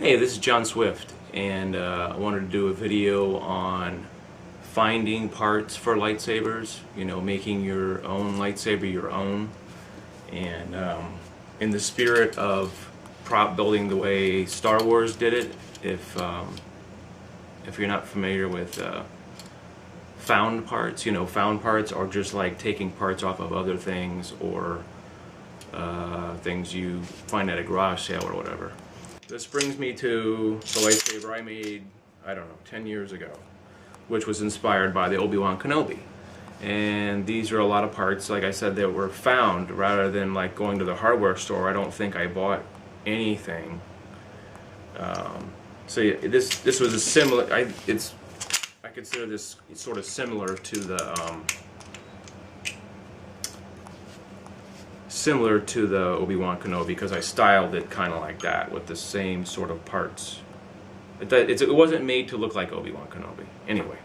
Hey, this is John Swift, and I wanted to do a video on finding parts for lightsabers, making your own lightsaber your own. And in the spirit of prop building the way Star Wars did it, if you're not familiar with found parts, found parts are just like taking parts off of other things or things you find at a garage sale or whatever. This brings me to the lightsaber I made, I don't know, 10 years ago, which was inspired by the Obi-Wan Kenobi. And these are a lot of parts, like I said, that were found rather than like going to the hardware store. I don't think I bought anything. So yeah, this was a similar. I consider this sort of similar to the Obi-Wan Kenobi because I styled it kind of like that with the same sort of parts. It wasn't made to look like Obi-Wan Kenobi. Anyway.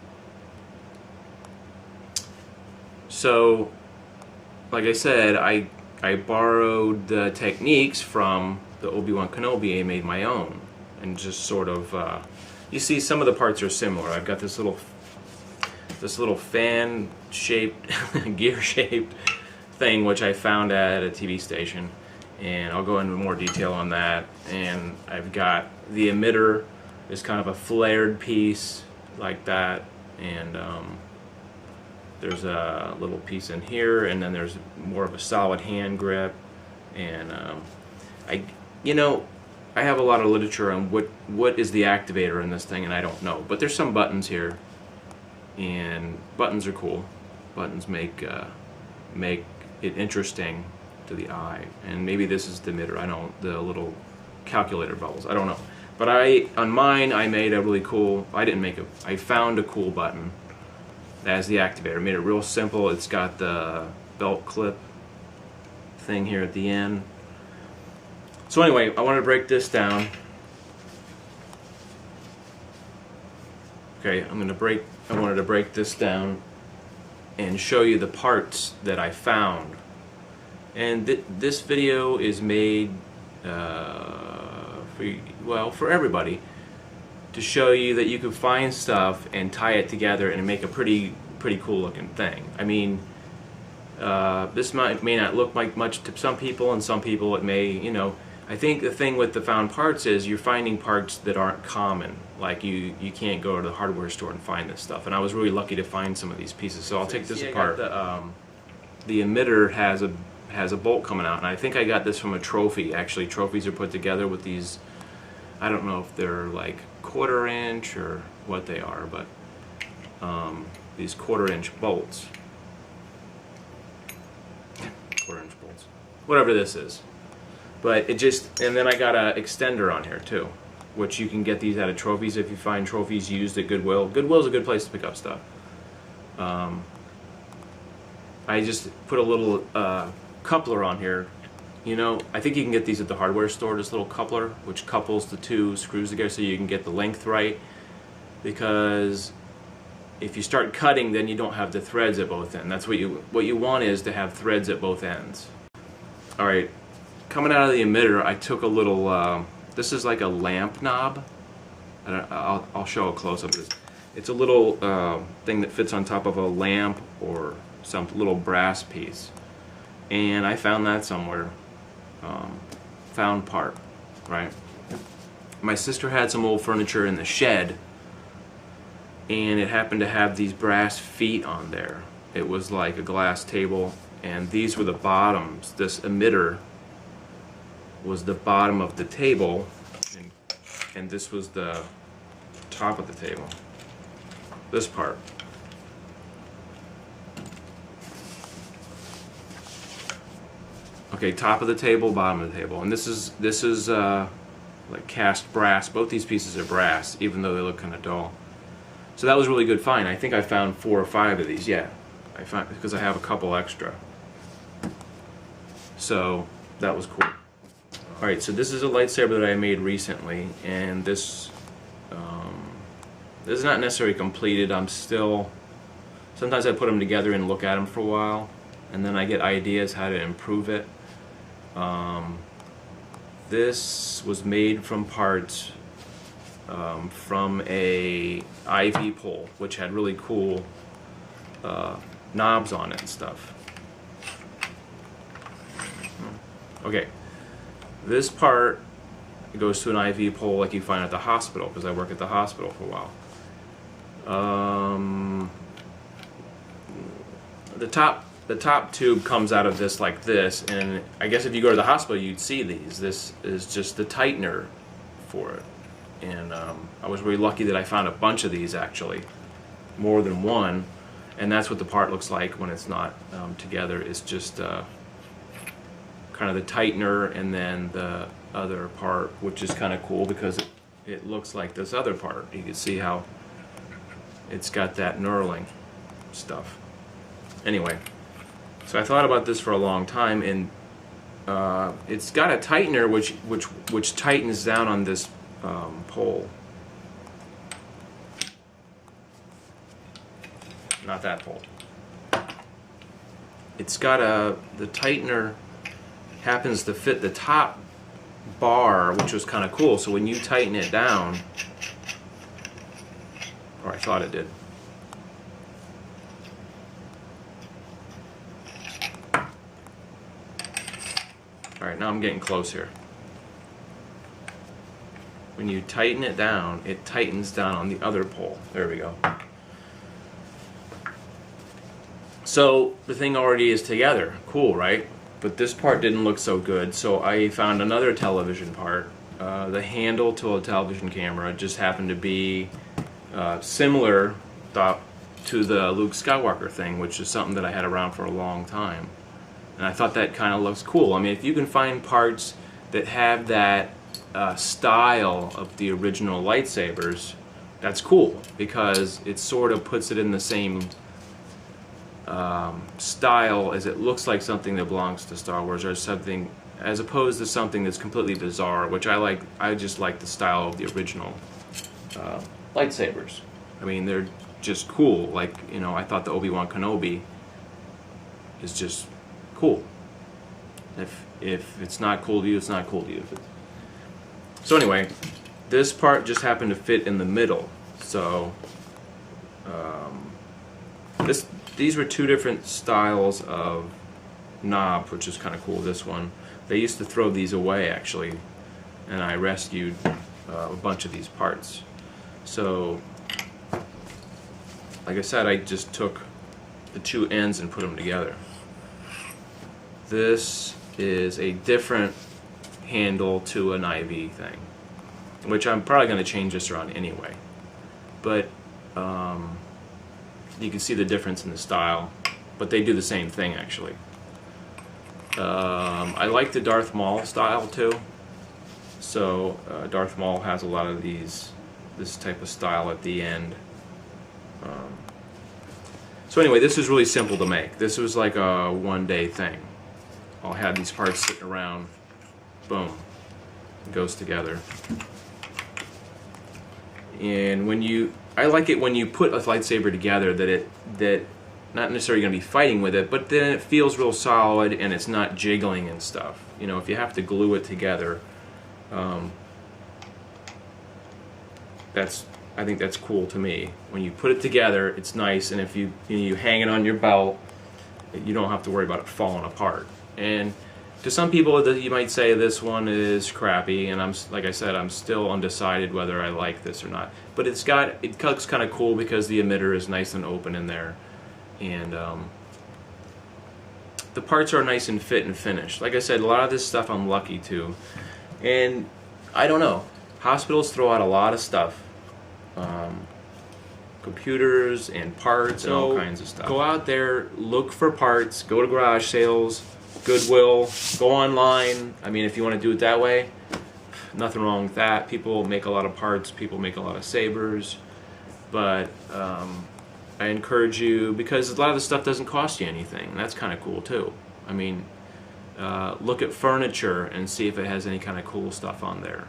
So, like I said, I borrowed the techniques from the Obi-Wan Kenobi and made my own. And just sort of, you see some of the parts are similar. I've got this little fan-shaped, gear-shaped thing which I found at a TV station, and I'll go into more detail on that. And I've got the emitter is kind of a flared piece like that, and there's a little piece in here, and then there's more of a solid hand grip. And I have a lot of literature on what is the activator in this thing, and I don't know, but there's some buttons here, and buttons are cool. Buttons make it interesting to the eye, and maybe this is the emitter. The little calculator bubbles. I don't know, but on mine I made a really cool. I found a cool button as the activator. I made it real simple. It's got the belt clip thing here at the end. So anyway, I wanted to break this down. Okay, I wanted to break this down and show you the parts that I found. And this video is made for everybody, to show you that you can find stuff and tie it together and make a pretty cool looking thing. I mean, this may not look like much to some people, and some people it may, I think the thing with the found parts is you're finding parts that aren't common. Like you can't go to the hardware store and find this stuff. And I was really lucky to find some of these pieces. So I'll take this apart. The emitter has a bolt coming out, and I think I got this from a trophy. Actually, trophies are put together with these. I don't know if they're like 1/4 inch or what they are, but these 1/4 inch bolts. 1/4 inch bolts. Whatever this is. But and then I got an extender on here too, which you can get these out of trophies if you find trophies used at Goodwill. Goodwill's a good place to pick up stuff. I just put a little coupler on here. I think you can get these at the hardware store, this little coupler, which couples the two screws together so you can get the length right. Because if you start cutting, then you don't have the threads at both ends. That's what you want, is to have threads at both ends. All right. Coming out of the emitter, I took a little, this is like a lamp knob. I'll show a close-up of this. It's a little thing that fits on top of a lamp or some little brass piece. And I found that somewhere. Found part, right? My sister had some old furniture in the shed, and it happened to have these brass feet on there. It was like a glass table, and these were the bottoms. This emitter was the bottom of the table, and this was the top of the table. This part. Okay, top of the table, bottom of the table, and this is like cast brass. Both these pieces are brass, even though they look kind of dull. So that was a really good find. I think I found 4 or 5 of these. Yeah, I found, because I have a couple extra. So that was cool. Alright, so this is a lightsaber that I made recently, and this is not necessarily completed. Sometimes I put them together and look at them for a while, and then I get ideas how to improve it. This was made from parts from a IV pole, which had really cool knobs on it and stuff. Okay, this part goes to an IV pole like you find at the hospital, because I work at the hospital for a while. The top tube comes out of this like this, and I guess if you go to the hospital you'd see these. This is just the tightener for it, and I was really lucky that I found a bunch of these, actually, more than one, and that's what the part looks like when it's not together. It's just kind of the tightener and then the other part, which is kind of cool because it looks like this other part. You can see how it's got that knurling stuff. Anyway, so I thought about this for a long time, and it's got a tightener which tightens down on this pole. Not that pole. It's got the tightener happens to fit the top bar, which was kind of cool. So when you tighten it down, or I thought it did. Alright, now I'm getting close here. When you tighten it down, it tightens down on the other pole. There we go. So the thing already is together. Cool, right? But this part didn't look so good, so I found another television part. The handle to a television camera just happened to be similar to the Luke Skywalker thing, which is something that I had around for a long time. And I thought that kind of looks cool. I mean, if you can find parts that have that style of the original lightsabers, that's cool, because it sort of puts it in the same style as it looks like something that belongs to Star Wars, or something, as opposed to something that's completely bizarre, which I like. I just like the style of the original lightsabers. I mean, they're just cool. Like, you know, I thought the Obi-Wan Kenobi is just cool. If it's not cool to you, it's not cool to you. So anyway, this part just happened to fit in the middle. So these were two different styles of knob, which is kind of cool. This one, they used to throw these away, actually, and I rescued a bunch of these parts. So like I said, I just took the two ends and put them together. This is a different handle to an IV thing, which I'm probably going to change this around anyway. But you can see the difference in the style, but they do the same thing, actually. I like the Darth Maul style too. So Darth Maul has a lot of this type of style at the end. So anyway, this is really simple to make. This was like a one-day thing. I'll have these parts sitting around. Boom. It goes together. And I like it when you put a lightsaber together that not necessarily going to be fighting with it, but then it feels real solid and it's not jiggling and stuff. You know, if you have to glue it together, I think that's cool to me. When you put it together, it's nice, and if you hang it on your belt, you don't have to worry about it falling apart. And to some people, you might say this one is crappy, and like I said, I'm still undecided whether I like this or not. But it looks kind of cool because the emitter is nice and open in there, and the parts are nice and fit and finished. Like I said, a lot of this stuff I'm lucky to, and I don't know. Hospitals throw out a lot of stuff, computers and parts and all kinds of stuff. Go out there, look for parts, go to garage sales, Goodwill, go online. I mean, if you want to do it that way, nothing wrong with that. People make a lot of parts, people make a lot of sabers, but I encourage you, because a lot of the stuff doesn't cost you anything, and that's kind of cool too. I mean, look at furniture and see if it has any kind of cool stuff on there.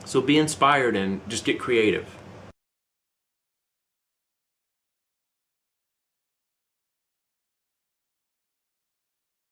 So be inspired and just get creative.